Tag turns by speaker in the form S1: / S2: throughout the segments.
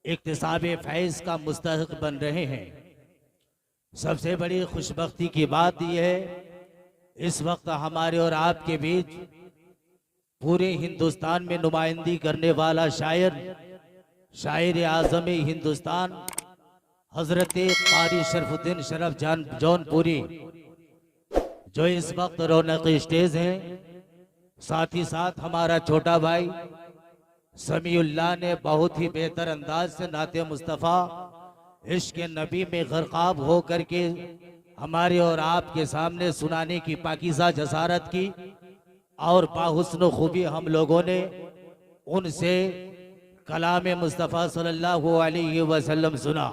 S1: इक्तिसाब फैज़ का मुस्तहिक़ बन रहे हैं। सबसे बड़ी खुशबख्ती की बात यह है, इस वक्त हमारे और आपके बीच पूरे हिंदुस्तान में नुमाइंदी करने वाला शायर आज़म हिंदुस्तान हज़रत क़ारी शरफुद्दीन शरफ जान जौनपुरी जो इस वक्त रौनक स्टेज हैं। साथ ही साथ हमारा छोटा भाई समीउल्लाह ने बहुत ही बेहतर अंदाज से नाते मुस्तफ़ा इश्क नबी में ग़रक़ाब हो करके हमारे और आपके सामने सुनाने की पाकीज़ा जसारत की और बाहुस्न खूबी हम लोगों ने उनसे कलाम मुस्तफ़ा सल्लल्लाहु अलैहि वसल्लम सुना।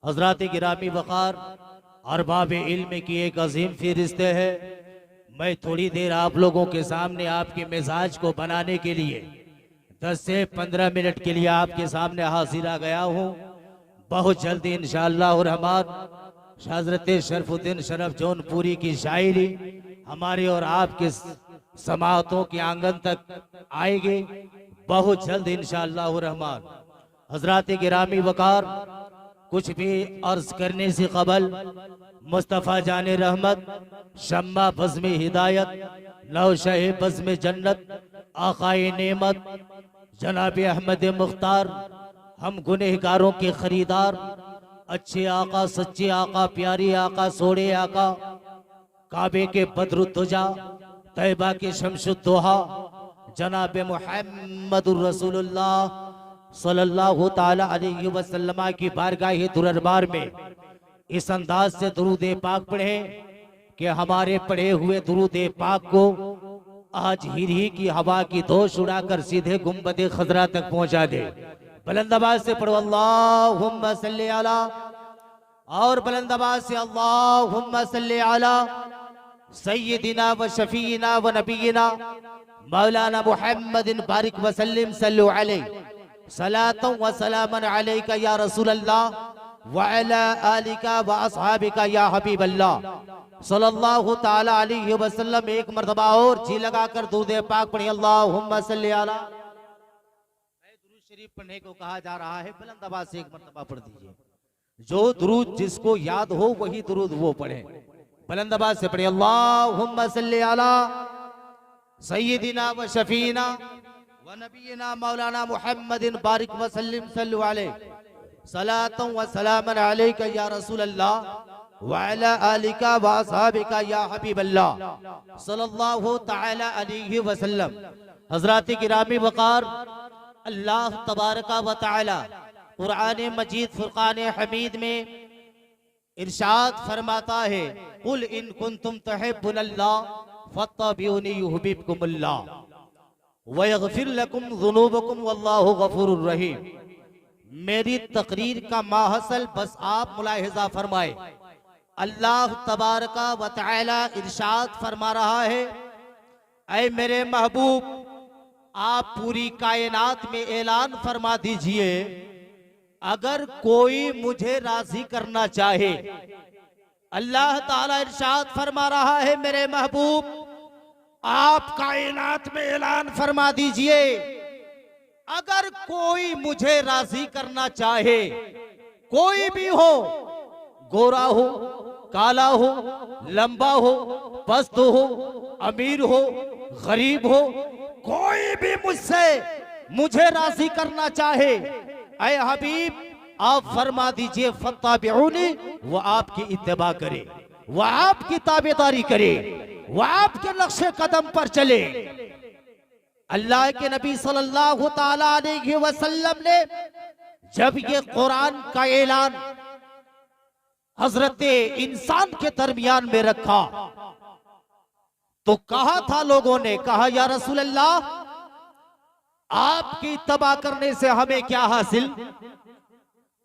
S1: हज़रात गिरामी वक़ार अरबाब इल्म की एक अजीम फ़हरिस्त है। मैं थोड़ी देर आप लोगों के सामने आपके मिजाज को बनाने के लिए 10 से 15 मिनट के लिए आपके सामने हाजिर आ गया हूँ। बहुत जल्दी इंशाअल्लाह रहमान हज़रत शरफुद्दीन शरफ जौनपुरी की शायरी हमारे और आपके समाअतों के आंगन तक आएगी बहुत जल्द इंशाअल्लाह रहमान। हज़रात गिरामी वक़ार, कुछ भी अर्ज करने से कबल मुस्तफ़ा जाने रहमत, शम्मा बज़्म हिदायत, नौशह बज़्म जन्नत, आक़ाए नेमत जनाब अहमद मुख्तार, हम गुनहगारों के खरीदार, अच्छे आका, सच्चे आका, प्यारे आका, सोड़े आका, काबे के बद्रुद्दुजा, तैबा के शमशुद्दोहा, जनाब मुहम्मदुर रसूलुल्लाह सल्लल्लाहु ताला अलैहि वसल्लम की बारगाह दुरबार में इस अंदाज से दुरूद पाक पढ़ें कि हमारे पढ़े हुए दुरूद पाक को आज हिरही की हवा की दोष उड़ाकर सीधे गुंबद खजरा तक पहुंचा दे। बुलंद आवाज से पढ़ो अल्लाहुम्मा सल्ली अला, और बुलंद आवाज से अल्लाहुम्मा सल्ली अला सय्यदिना व शफीना व नबीना मौलाना मुहम्मदिन बारिक वसल्लिम सल्लु अलैहि सलातन व सलामन अलैका या रसूल अल्लाह व अला आलिका व अस्हाबिका या हबीब अल्लाह सल्लल्लाहु ताला अलैहि वसल्लम। एक मर्तबा और जी लगाकर दुरूद पाक पढ़िए अल्लाहुम्मा सल्ली अला। दुरूद शरीफ पढ़ने को कहा जा रहा है, बुलंद आवाज से एक मर्तबा पढ़ दीजिए। जो दुरूद जिसको याद हो वही दुरूद वो पढ़े। बुलंद आवाज से पढ़िए अल्लाहुम्मा सल्ली अला सय्यदिना व शफीना व नबीना मौलाना मुहम्मदिन बारिक वसल्लिम सल्लु अलैहि सलातन व सलामन अलैका या रसूल अल्लाह व अला आलिका व अस्हाबिका या हबीब अल्लाह सल्लल्लाहु तआला अलैहि वसल्लम। हज़रात गिरामी वक़ार, अल्लाह तबारका व तआला कुरान मजीद फुरकान हमीद में इरशाद फरमाता है, कुल इन कुंतुम तुहिब्बुनल्लाह फत्तबिऊनी युहिब्बुकुमुल्लाह व यग़फिर लकुम ज़ुनूबकुम वल्लाहु गफ़ूरुर रहीम। मेरी तकरीर का माहसल बस आप मुलाहिज़ा फरमाए। अल्लाह तबारका व तआला इरशाद फरमा रहा है, ऐ मेरे महबूब, आप पूरी कायनात में ऐलान फरमा दीजिए, अगर कोई मुझे राजी करना चाहे। अल्लाह ताला इरशाद फरमा रहा है, मेरे महबूब आप कायनात में ऐलान फरमा दीजिए, अगर कोई मुझे राजी करना चाहे, कोई भी हो, गोरा हो, काला हो, लंबा हो, पस्त हो, अमीर हो, गरीब हो, कोई भी मुझे राजी करना चाहे, ऐ हबीब आप फरमा दीजिए फत्ताबिऊनी, वो आपकी इत्तिबा करे, वो आपकी ताबेदारी करे, वो आपके नक्शे कदम पर चले। अल्लाह के नबी सल्लल्लाहु ताला अलैहि वसल्लम ने जब ये कुरान का ऐलान हजरत इंसान के दरमियान में रखा तो कहा था, लोगों ने कहा या रसूल अल्लाह आपकी इत्तिबा करने से हमें क्या हासिल।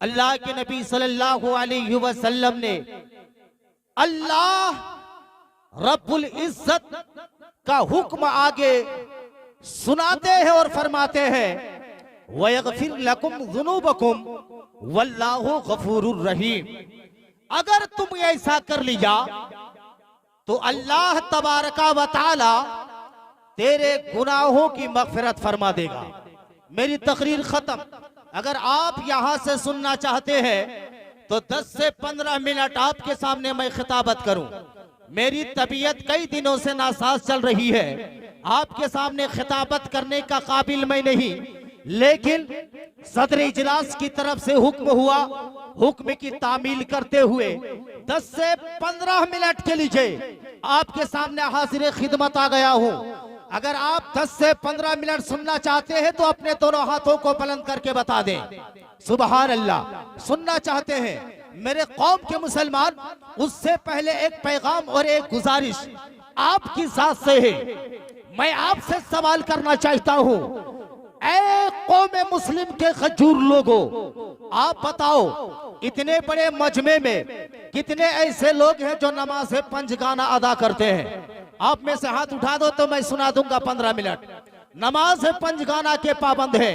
S1: अल्लाह के नबी सल्लल्लाहु अलैहि वसल्लम ने अल्लाह रब्बुल इज्जत का हुक्म आगे सुनाते हैं और फरमाते हैं, वयग़फिर लकुम ज़ुनूबकुम वल्लाहु गफ़ूरुर रहीम। अगर तुम ऐसा कर लिया तो अल्लाह तबारका व तआला तेरे गुनाहों की मग़फ़िरत फरमा देगा। मेरी तकरीर खत्म। अगर आप यहां से सुनना चाहते हैं तो 10 से 15 मिनट आपके सामने मैं खिताबत करूं। मेरी तबीयत कई दिनों से नासाज चल रही है, आपके सामने खिताबत करने का काबिल मैं नहीं, लेकिन सदर इजलास की तरफ से हुक्म हुआ, हुक्म की तामील करते हुए 10 से 15 मिनट के लिए आपके सामने हाजिर खिदमत आ गया हूं। अगर आप 10 से 15 मिनट सुनना चाहते हैं तो अपने दोनों हाथों को बुलंद करके बता दें सुबहान अल्लाह। सुनना चाहते हैं मेरे कौम के मुसलमान, उससे पहले एक पैगाम और एक गुजारिश आपकी जात से है। मैं आपसे सवाल करना चाहता हूं, ऐ कौम मुस्लिम के खजूर लोगों, आप बताओ इतने बड़े मजमे में कितने ऐसे लोग हैं जो नमाज पंजगाना अदा करते हैं? आप में से हाथ उठा दो तो मैं सुना दूंगा 15 मिनट। नमाज पंजगाना के पाबंद है,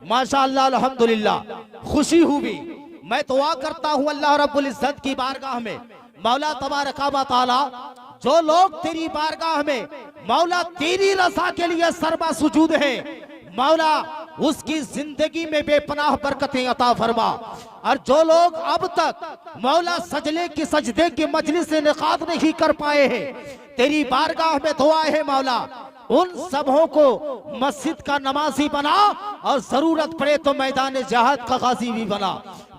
S1: माशाअल्लाह अल्हम्दुलिल्लाह। खुशी हुई, मैं दुआ करता हूं अल्लाह रब्बुल इज्जत की बारगाह में, मौला तबारक व तआला जो लोग तेरी बारगाह में मौला तेरी रज़ा के लिए सरबा सुजूद है, मौला उसकी जिंदगी में बेपनाह बरकतें अता फरमा। और जो लोग अब तक मौला सजदे की मजलिस से निकात नहीं कर पाए हैं, तेरी बारगाह में दुआ है मौला उन सबों को मस्जिद का नमाजी बना और जरूरत पड़े तो मैदान जहाद का गाजी भी बना।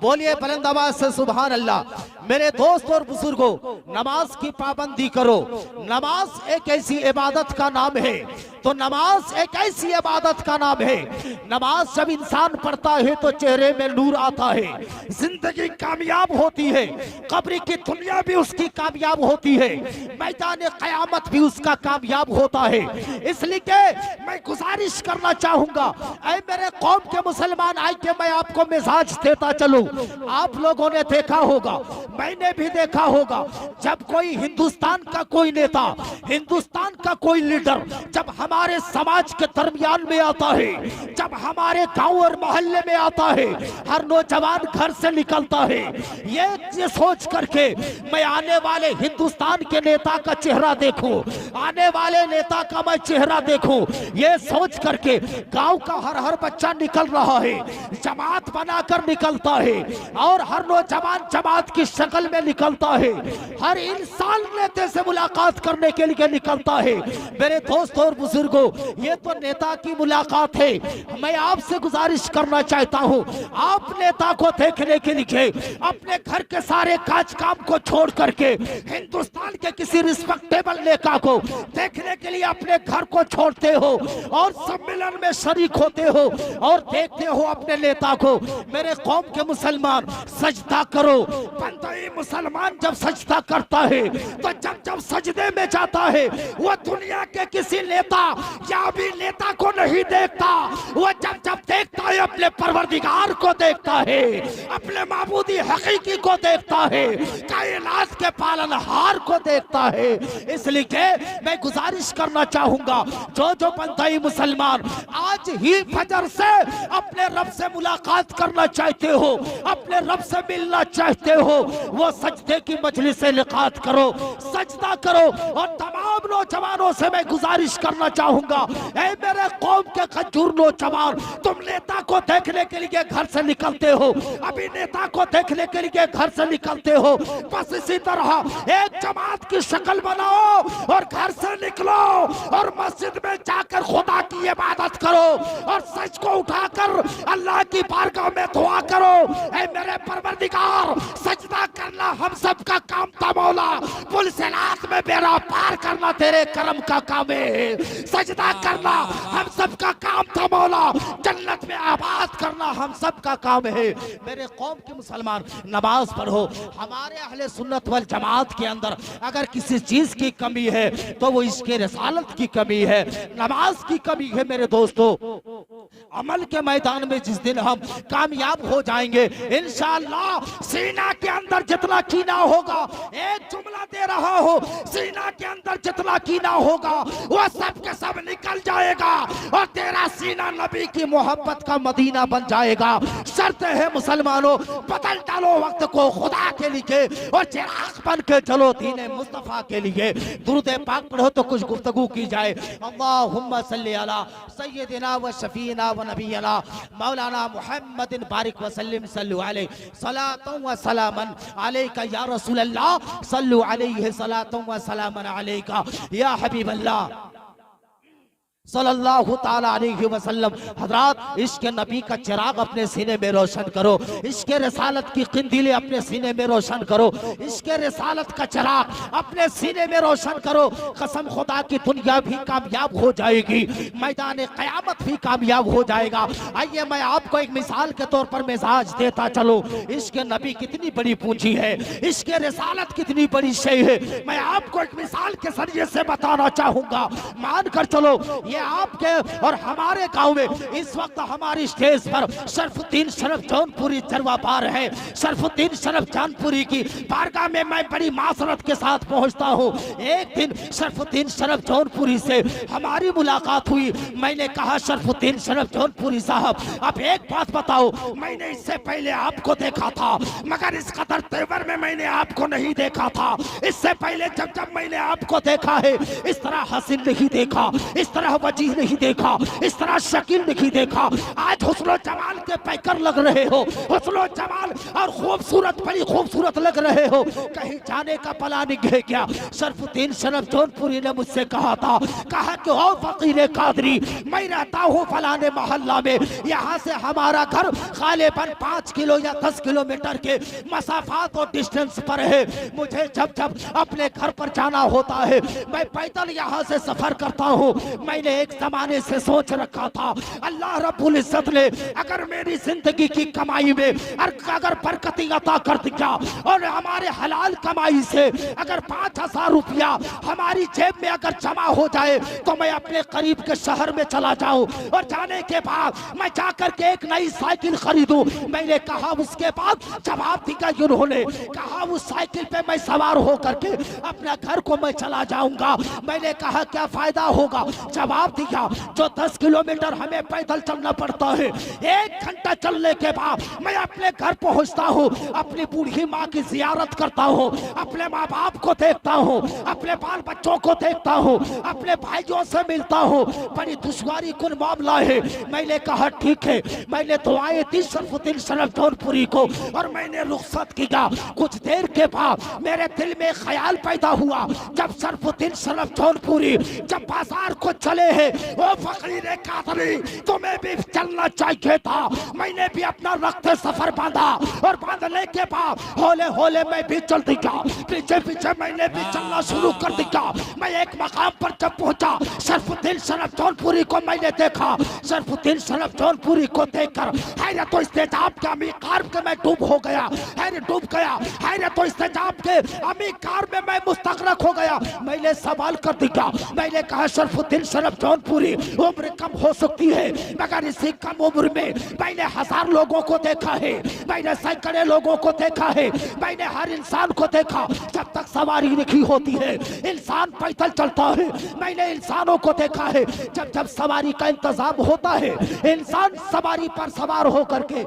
S1: बोलिए बुलंद आवाज से सुभान अल्लाह। मेरे दोस्त और बुजुर्गों, नमाज की पाबंदी करो। नमाज एक ऐसी इबादत का नाम है, तो नमाज एक ऐसी इबादत का नाम है, नमाज जब इंसान पढ़ता है तो चेहरे में नूर आता है, जिंदगी कामयाब होती है, कब्र की दुनिया भी उसकी कामयाब होती है, मैदान क़यामत भी उसका कामयाब होता है। इसलिए मैं गुजारिश करना चाहूंगा, ऐ मेरे कौम के मुसलमान, आए के मैं आपको मिजाज देता चलूं। आप लोगों ने देखा होगा, मैंने भी देखा होगा, जब कोई हिंदुस्तान का कोई नेता, हिंदुस्तान का कोई लीडर जब हमारे समाज के दरमियान में आता है, जब हमारे गांव और मोहल्ले में आता है, हर नौजवान घर से निकलता है ये सोच करके मैं आने वाले हिंदुस्तान के नेता का चेहरा देखूं, आने वाले नेता का मैं चेहरा देखूं, ये सोच करके गांव का हर बच्चा निकल रहा है, जमात बनाकर निकलता है और हर नौजवान जमात की शक्ल में निकलता है, हर इंसान नेता से मुलाकात करने के लिए निकलता है। मेरे दोस्तों और बुजुर्गों, ये तो नेता की मुलाकात है। मैं आपसे गुजारिश करना चाहता हूं, आप नेता को देखने के लिए अपने घर के सारे काज काम को छोड़ करके हिंदुस्तान के किसी रिस्पेक्टेबल नेता को देखने के लिए अपने घर को छोड़ते हो और सम्मेलन में शरीक होते हो और देखते हो अपने नेता को। मेरे कौम के मुसलमान, सजदा करो। बंदे मुसलमान जब सजदा करता है तो जब सजदे में जाता है वो दुनिया के किसी नेता या भी नेता को नहीं देखता, वो जब देखता है अपने परवरदिगार को देखता है, अपने माबूदी हकीकी को देखता है, कायनात के पालनहार को देखता है। इसलिए मैं गुजारिश करना चाहूंगा, जो बंदे मुसलमान आज ही फजर से अपने रब से मुलाकात करना चाहते हो, अपने रब से मिलना चाहते हो, वो सजदे की मजलिस से लिकात करो, सजदा करो। और तमाम नौजवानों से मैं गुजारिश करना चाहूंगा, ऐ मेरे कौम के खजूर नौजवान, तुम नेता को देखने के लिए घर से निकलते हो, अभी नेता को देखने के लिए घर से निकलते हो, बस इसी तरह एक जमात की शक्ल बनाओ और घर से निकलो और मस्जिद में जाकर खुदा की इबादत करो और सच को उठाकर अल्लाह की बारगाह में दुआ करो। ऐ मेरे परवरदिगार, सजदा करना हम सब का काम था मौला, पुलसिलात में बेड़ा पार करना तेरे करम का काम है, सजदा करना हम सब का काम था मौला, जन्नत में आबाद करना हम सब का काम है। मेरे कौम के मुसलमान, नमाज पढ़ो। हमारे अहले सुन्नत वल जमात के अंदर अगर किसी चीज की कमी है तो वो इसके रसालत की कमी है, नमाज की कमी है। मेरे दोस्तों, अमल के मैदान में जिस दिन हम कामयाब हो जाएंगे इंशाअल्लाह, सीना के अंदर जितना कीना होगा, एक जुमला दे रहा हो, सीना के अंदर जितना
S2: जितना कीना होगा वो सब के सब निकल जाएगा और तेरा सीना नबी की मोहब्बत का मदीना बन जाएगा। शर्त है मुसलमानों, बदल डालो वक्त को खुदा के लिए और चिराग बन के चलो दीन मुस्तफा के लिए। दुरूद पाक पढ़ो तो कुछ गुफ्तगू की जाए। अल्लाहुम्मा सल्ली अला सय्यदिना व शफीना व नबीना मौलाना मुहम्मदिन बारिक व सल्लिम सल्लु अलैहि सलातु व सलामन अलैका या रसूल अल्लाह सल्लु अलैहि सलातु व सलामन अलैका या हबीब अल्लाह सल्लल्लाहु ताला अलैहि वसल्लम। हजरात, इश्क नबी का चिराग अपने सीने में रोशन करो, इश्क रिसालत की किंदीलें अपने सीने में रोशन करो, इश्क रिसालत का चिराग अपने सीने में रोशन करो। कसम खुदा की दुनिया भी कामयाब हो जाएगी, मैदान क़यामत भी कामयाब हो जाएगा। आइए मैं आपको एक मिसाल के तौर पर मिजाज देता चलो। इश्क नबी कितनी बड़ी पूंजी है, इश्क रिसालत कितनी बड़ी शय है, मैं आपको एक मिसाल के जरिए से बताना चाहूंगा। मान कर चलो, आपके और हमारे गांव में इस वक्त हमारी स्टेज पर शरफुद्दीन शरफ जौनपुरी चरवा पार है। शरफुद्दीन शरफ जौनपुरी की बारगाह में मैं बड़ी मासरत के साथ पहुंचता हूं। एक दिन शरफुद्दीन शरफ जौनपुरी से हमारी मुलाकात हुई। मैंने कहा, शरफुद्दीन शरफ जौनपुरी साहब, अब एक बात बताओ, मैंने इससे पहले आपको देखा था मगर इस कदर तेवर में मैंने आपको नहीं देखा था। इससे पहले जब जब मैंने आपको देखा है इस तरह हसीन नहीं देखा, इस तरह वजीह नहीं देखा, इस तरह शकील नहीं देखा। आज हुस्न जमाल के पैकर लग रहे हो, हुस्न जमाल और खूबसूरत, बड़ी खूबसूरत लग रहे हो। कहीं जाने का प्लानिंग है क्या? शरफुद्दीन शरफ जौनपुरी ने मुझसे कहा था, कहा कि ओ फकीर कादरी, मैं रहता हूँ फलाने मोहल्ला में, यहाँ से हमारा घर गालिबन 5 किलो या 10 किलोमीटर के मसाफात और डिस्टेंस पर है। मुझे जब जब अपने घर पर जाना होता है मैं पैदल यहाँ से सफर करता हूँ। मैंने एक जमाने से सोच रखा था, अल्लाह रब्बुल इज्जत ने अगर मेरी जिंदगी की कमाई में अगर बरकती अता कर दिया और हमारे हलाल कमाई से अगर 5,000 रुपया हमारी जेब में अगर जमा हो जाए तो मैं अपने करीब के शहर में चला जाऊं और जाने के बाद मैं जाकर के एक नई साइकिल खरीदूं। मैंने कहा, उसके बाद जवाब दिया उन्होंने, कहा उस साइकिल पे मैं सवार होकर के अपना घर को मैं चला जाऊंगा। मैंने कहा, क्या फायदा होगा? जवाब दिया, जो 10 किलोमीटर हमें पैदल चलना पड़ता है, 1 घंटा चलने के बाद मैं अपने घर पहुंचता हूं, अपनी बूढ़ी माँ की जियारत करता हूं, अपने माँ बाप को देखता हूं, अपने बाल बच्चों को देखता हूं, अपने भाइयों से मिलता हूं। बड़ी दुश्वारी कुल मामला है। मैंने कहा, ठीक है। मैंने दुआएं दी शरफुद्दीन शरफ जौनपुरी को और मैंने रुखसत किया। कुछ देर के बाद मेरे दिल में ख्याल पैदा हुआ, जब शरफुद्दीन शरफ जौनपुरी जब बाजार को चले हैं, वो फकीर कादरी, तुम्हें भी चलना चाहिए था। मैंने भी अपना रखते सफर बांधा और बांधने के बाद होले होले मैं भी चल दिया, पीछे पीछे मैंने भी चलना शुरू कर दिया। मैं एक मकाम पर जब पहुंचा, शरफुद्दीन शरफ जौनपुरी को मैंने देखा। शरफुद्दीन शरफ जौनपुरी को देखकर हैरत तो इस्तेजाब के अमी कार के मैं डूब हो गया, डूब गया। हैरत तो इस्तेजाब के अमी कार में मैं मुस्तगरक हो गया। मैंने सवाल कर दिया, मैंने कहा, शरफुद्दीन शरफ जौनपुरी, उम्र कम हो सकती है मगर इसी कम उम्र में मैंने 1000 लोगों को देखा है, मैंने सैकड़े लोगों को देखा है, मैंने हर इंसान को देखा। जब तक सवारी नहीं होती है इंसान पैदल चलता है। मैंने इंसानों को देखा है, जब जब सवारी का इंतजाम होता है इंसान सवारी पर सवार होकर के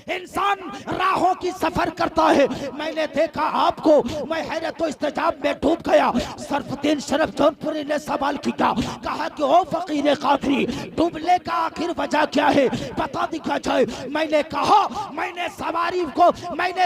S2: इंसान राहों की सफर करता है। मैंने देखा आपको, मैं हैरत तो इस्तेजाब में डूब गया। शरफुद्दीन शरफ जौनपुरी ने सवाल किया, कहा कि ओ फकीर कादरी, डूबने का आखिर वजह क्या है, बता दिखा जाए। मैंने कहा, मैंने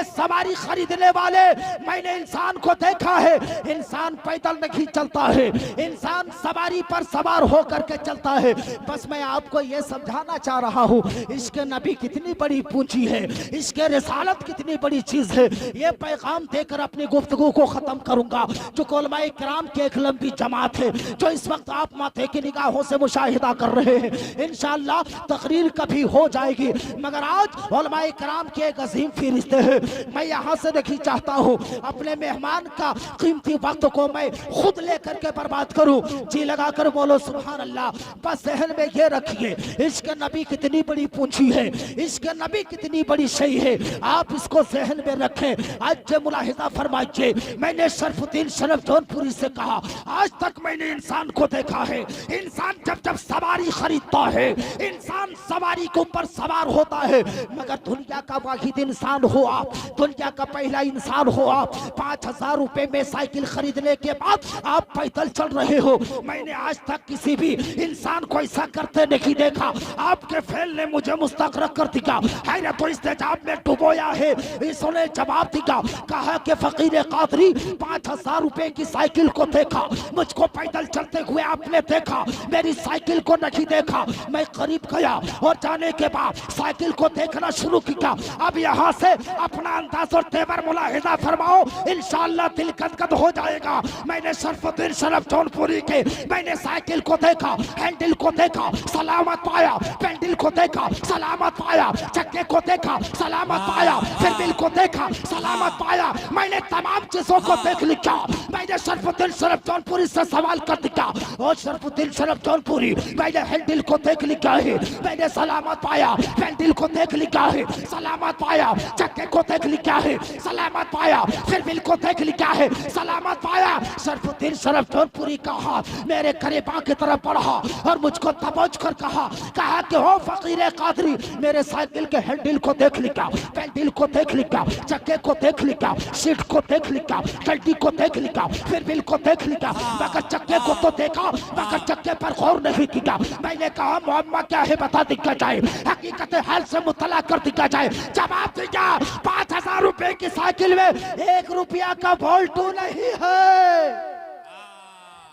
S2: सवारी खरीदने वाले मैंने इंसान को देखा है। इंसान पैदल नहीं चलता है, इंसान सवारी पर सवार होकर के चलता है। बस मैं आपको ये समझाना चाह रहा हूँ, इश्क नबी कितनी बड़ी पूंजी है, इसके रिसालत कितनी बड़ी चीज है। ये पैगाम देकर अपनी गुफ्तगू को खत्म करूंगा। जो उलमाए किराम की एक लंबी जमात है, जो इस वक्त आप माथे की निगाहों से मुशाहिदा कर रहे हैं, इंशाअल्लाह तकरीर कभी हो जाएगी, मगर आज उलमाए किराम के एक अजीम फरिश्ते हैं। मैं यहाँ से नहीं चाहता हूँ अपने मेहमान का कीमती वक्त को मैं खुद लेकर के बर्बाद करूँ। जी लगा कर बोलो सुभान अल्लाह। बस जहन में ये रखिए, इश्क नबी कितनी बड़ी पूंजी है, इश्क नबी कितनी बड़ी शय है, आप इसको जहन में रखें। आज मुलाहिजा फरमाइए, मैंने शरफुद्दीन शरफ जौनपुरी से कहा, आज तक मैंने इंसान को देखा है, इंसान जब जब सवारी खरीदता है, इंसान सवारी के ऊपर सवार होता है, मगर दुनिया का वाहिद इंसान हो आप, दुनिया का पहला इंसान हो आप। 5,000 रुपए में साइकिल खरीदने के बाद आप पैदल चल रहे हो। मैंने आज तक किसी भी इंसान को ऐसा करते नहीं देखा। आपके फेल ने मुझे मुस्तगरक कर दिया, हैरत तो इस्तेजाब में डुबोया है। इसने जवाब दिया, कहा कि फकीर कादरी 5,000 रुपए की साइकिल को देखा, मुझको पैदल चलते हुए आपने देखा, मेरी साइकिल को नहीं देखा। मैं करीब गया और जाने के बाद साइकिल को देखना शुरू किया। अब यहाँ से अपना अंदाज और तेवर मुलाहिजा फरमाओ, इंशाअल्लाह दिल गदगद हो जाएगा। मैंने शरफुद्दीन शरफ जौनपुरी के, मैंने साइकिल को देखा, हैंडल को देखा, सलामत पाया, पेंडल को देखा, सलामत पाया, चक्के को देखा, सलामत पाया, फिर बिल को देखा, सलामत पाया। मैंने तमाम चीजों को देख लिया। मैंने शरफुद्दीन शरफ जौनपुरी से सवाल कर दिया, और शरफुद्दीन शरफ जौनपुरी, मैंने हैंडल को देख लिया है, मैंने सलामत पाया, पेंडल को देख लिया है, सलामत पाया, चक्के को देख लिया है, सलामत पाया, फिर बिल को देख लिया है, सलामत पाया। शरफुद्दीन शरफ जौनपुरी का हाथ मेरे करीबा की तरफ बढ़ा और मुझको दबोच कर कहा कि हो फकीर कादरी, मेरे साइकिल के हैंडल को देख लिया, पेंडल को देख लिया, चक्के को देख लिया, सीट को देख लिया, गड्डी को देख लिया, फिर बिल को देख लिया, मगर चक्के को तो देखा, मगर चक्के पर गौर नहीं किया। मैंने कहा मुअम्मा क्या है बता दिया जाए, हकीकत हाल से मुतला कर दिया जाए। जवाब दिया, 5,000 रुपए की साइकिल में 1 रुपया का वोल्टू नहीं है।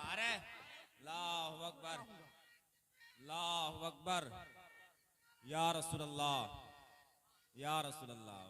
S3: अरे अल्लाहु अकबर, अल्लाहु अकबर, या रसूल अल्लाह, या रसूल अल्लाह,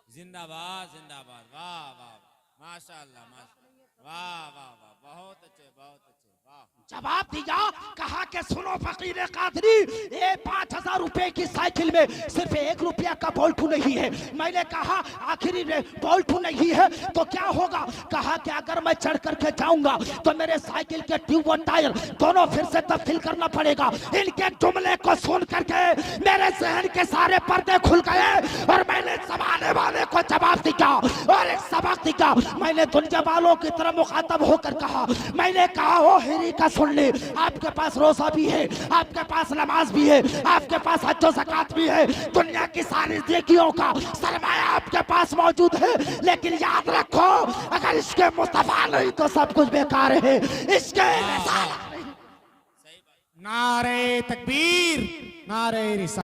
S3: जिंदाबाद जिंदाबाद, वाह वाह, माशाअल्लाह माशाअल्लाह, वाह वाह वाह, बहुत अच्छे बहुत अच्छे, वाह।
S2: जवाब दिया, कहा कि सुनो फकीर कादरी, ये 5,000 रुपए की साइकिल में सिर्फ 1 रुपया का बोल्टू नहीं है। मैंने कहा आखिरी बोल्टू नहीं है तो क्या होगा? कहा कि अगर मैं चढ़ करके जाऊंगा तो मेरे साइकिल के ट्यूब और टायर दोनों फिर से तब्दील करना पड़ेगा। इनके जुमले को सुन करके मेरे जहन के सारे पर्दे खुल गए और मैंने जमाने वाले को जवाब दिया और एक सबक दिया। मैंने दुनिया वालों की तरह मुखातब होकर कहा, मैंने कहा ओ हिरी का सुन ले, आपके पास रोजा भी है, आपके पास नमाज भी है, आपके पास हज और ज़कात भी है, दुनिया की सारी नेकियों का सरमाया आपके पास मौजूद है, लेकिन याद रखो अगर इसके मुस्तफा नहीं तो सब कुछ बेकार है। इसके
S4: नारे तकबीर, नारे रिसालत।